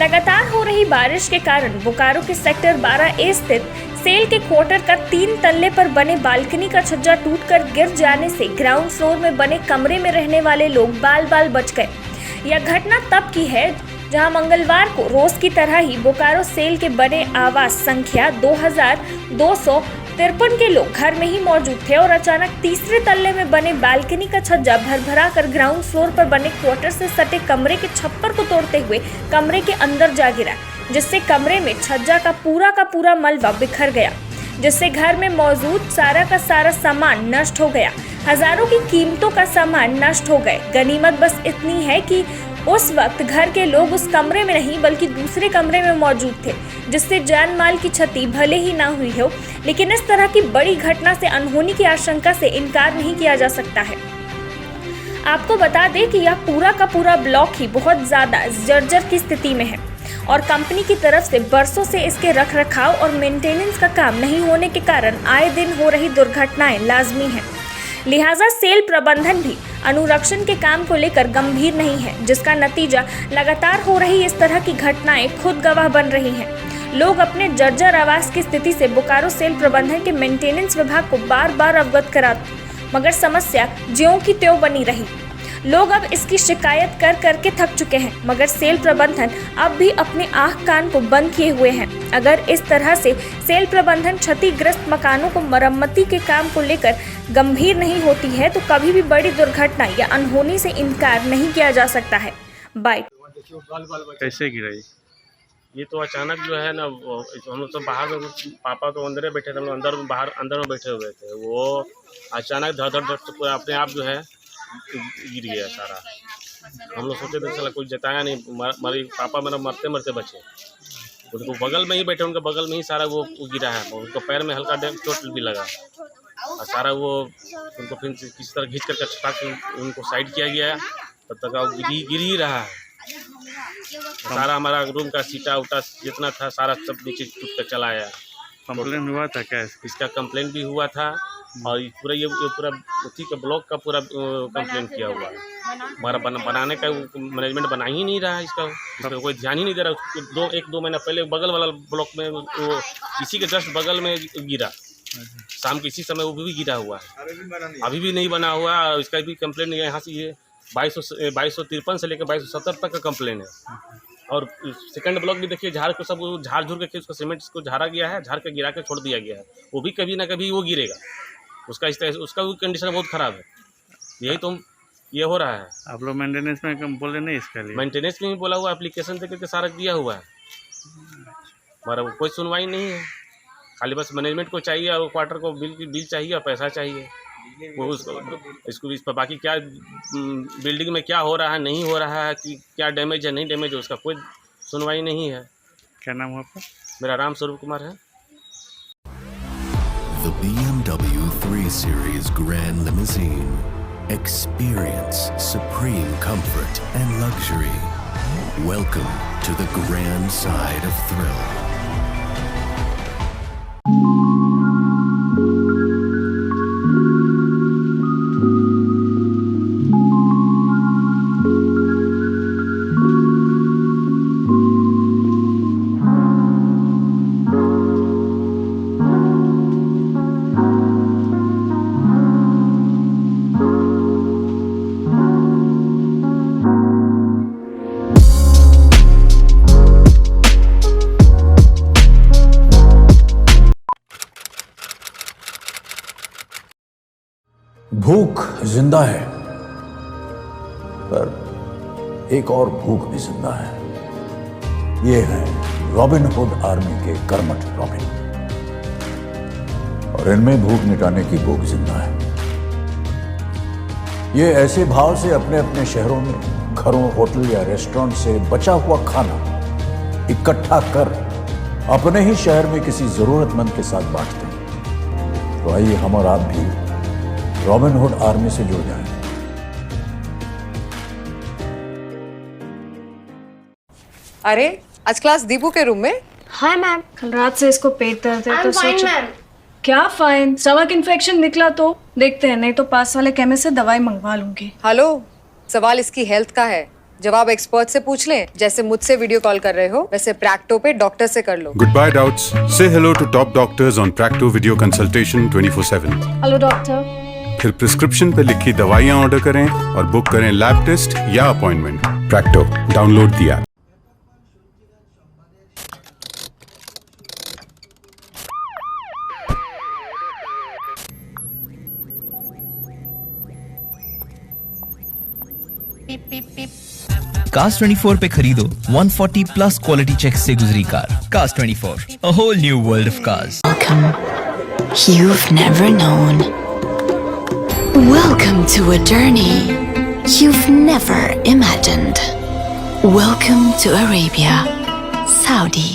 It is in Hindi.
लगातार हो रही बारिश के कारण बोकारो के सेक्टर 12A स्थित सेल के क्वार्टर का 3 तल्ले पर बने बालकनी का छज्जा टूटकर गिर जाने से ग्राउंड फ्लोर में बने कमरे में रहने वाले लोग बाल बाल बच गए। यह घटना तब की है जहां मंगलवार को रोज की तरह ही बोकारो सेल के बने आवास संख्या 2253 के लोग घर में ही मौजूद थे और अचानक तीसरे तल्ले में बने बालकनी का छज्जा भरभरा कर ग्राउंड फ्लोर पर बने क्वार्टर से सटे कमरे के छप्पर को तोड़ते हुए कमरे के अंदर जा गिरा, जिससे कमरे में छज्जा का पूरा मलबा बिखर गया, जिससे घर में मौजूद सारा का सारा सामान नष्ट हो गया। हजारों की कीमतों का सामान नष्ट हो गए। गनीमत बस इतनी है कि उस वक्त घर के लोग उस कमरे में नहीं बल्कि दूसरे कमरे में मौजूद थे, जिससे जान माल की क्षति भले ही ना हुई हो, लेकिन इस तरह की बड़ी घटना से अनहोनी की आशंका से इनकार नहीं किया जा सकता है। आपको बता दें कि यह पूरा का पूरा ब्लॉक ही बहुत ज्यादा जर्जर की स्थिति में है और कंपनी की तरफ से बरसों से इसके रखरखाव और मेंटेनेंस का काम नहीं होने के कारण आए दिन हो रही दुर्घटनाएं लाजमी हैं। लिहाजा सेल प्रबंधन भी अनुरक्षण के काम को लेकर गंभीर नहीं है, जिसका नतीजा लगातार हो रही इस तरह की घटनाएं खुद गवाह बन रही हैं। लोग अपने जर्जर आवास की स्थिति से बोकारो सेल प्रबंधन के मेंटेनेंस विभाग को बार बार अवगत कराते, मगर समस्या ज्यों की त्यों बनी रही। लोग अब इसकी शिकायत कर करके थक चुके हैं, मगर सेल प्रबंधन अब भी अपने आँख कान को बंद किए हुए हैं। अगर इस तरह से सेल प्रबंधन क्षतिग्रस्त मकानों को मरम्मती के काम को लेकर गंभीर नहीं होती है तो कभी भी बड़ी दुर्घटना या अनहोनी से इनकार नहीं किया जा सकता है। बाइट कैसे गिराई? ये तो अचानक जो है ना, हम लोग सब बाहर में, पापा तो अंदर बैठे थे, हम लोग अंदर में बैठे हुए थे। वो अचानक धड़ तो पूरा अपने आप जो है गिर गया सारा। हम लोग सोचे थे चला कोई जताया नहीं, हमारे पापा मेरा मरते मरते बचे। उनको बगल में ही बैठे, उनके बगल में ही सारा वो गिरा है। उनको पैर में हल्का चोट भी लगा और सारा वो उनको फिर किसी तरह खींच करके उनको साइड किया गया। तब तक वो गिर ही रहा है। सारा हमारा रूम का सीटा उटा जितना था सारा सब नीचे टूट कर चला आया। कंप्लेन हुआ था क्या? इसका कंप्लेन भी हुआ था और ये पूरा उसी का ब्लॉक का पूरा कंप्लेन किया हुआ है। हमारा बनाने का मैनेजमेंट बना ही नहीं रहा है। इसका कोई ध्यान ही नहीं दे रहा। एक दो महीना पहले बगल वाला ब्लॉक में वो इसी के जस्ट बगल में गिरा, शाम के इसी समय वो भी गिरा हुआ है, अभी भी नहीं बना हुआ। इसका भी कंप्लेन यहाँ से ये 2253 से लेकर 2270 तक का कंप्लेन है। और सेकंड ब्लॉक भी देखिए, झाड़ को सब झाड़ झूड़ के उसका सीमेंट को झाड़ा गया है, झाड़ के गिरा के छोड़ दिया गया है। वो भी कभी ना कभी वो गिरेगा। उसका भी कंडीशन बहुत ख़राब है। यही तो ये हो रहा है। आप लोग मेंटेनेंस में बोले नहीं? इसके लिए मेंटेनेंस में भी बोला हुआ, एप्लीकेशन दे करके सारा दिया हुआ है, हमारा कोई सुनवाई नहीं है। खाली बस मैनेजमेंट को चाहिए और क्वार्टर को बिल चाहिए और पैसा चाहिए। वो इसको इस पर बाकी क्या बिल्डिंग में क्या हो रहा है नहीं हो रहा है, कि क्या डैमेज है नहीं डैमेज है, उसका कोई सुनवाई नहीं है। क्या नाम है आपका? मेरा राम स्वरूप कुमार है। The BMW 3 Series Grand Limousine. Experience supreme comfort and luxury. Welcome to the grand side of thrill. भूख जिंदा है, पर एक और भूख भी जिंदा है। ये है रॉबिन हुड आर्मी के कर्मठ रॉबिन, और इनमें भूख मिटाने की भूख जिंदा है। ये ऐसे भाव से अपने अपने शहरों में घरों, होटल या रेस्टोरेंट से बचा हुआ खाना इकट्ठा कर अपने ही शहर में किसी जरूरतमंद के साथ बांटते हैं। तो आइए हम और आप भी रॉबिन हुड आर्मी से जुड़ जाएं। अरे आज क्लास दीपू के रूम में? हाँ मैम, कल रात से इसको पेट दर्द है तो सोचो। मैम क्या फाइन, स्टमक इन्फेक्शन निकला तो देखते हैं, नहीं तो पास वाले केमिस्ट से दवाई मंगवा लूंगी। हेलो, सवाल इसकी हेल्थ का है। जब आप एक्सपर्ट से पूछ लें, जैसे मुझसे वीडियो कॉल कर रहे हो वैसे प्रैक्टो पे डॉक्टर से कर लो। Goodbye doubts. Say hello to top doctors on Practo Video Consultation 24/7. Hello doctor. फिर प्रिस्क्रिप्शन पे लिखी दवाइयाँ ऑर्डर करें और बुक करें लैब टेस्ट या appointment. Practo, download the app. Cars 24 पे खरीदो 140 प्लस क्वालिटी चेक से गुजरी car. Cars 24, a whole new world of cars. Welcome. You've never known. Welcome to a journey you've never imagined. Welcome to Arabia, Saudi.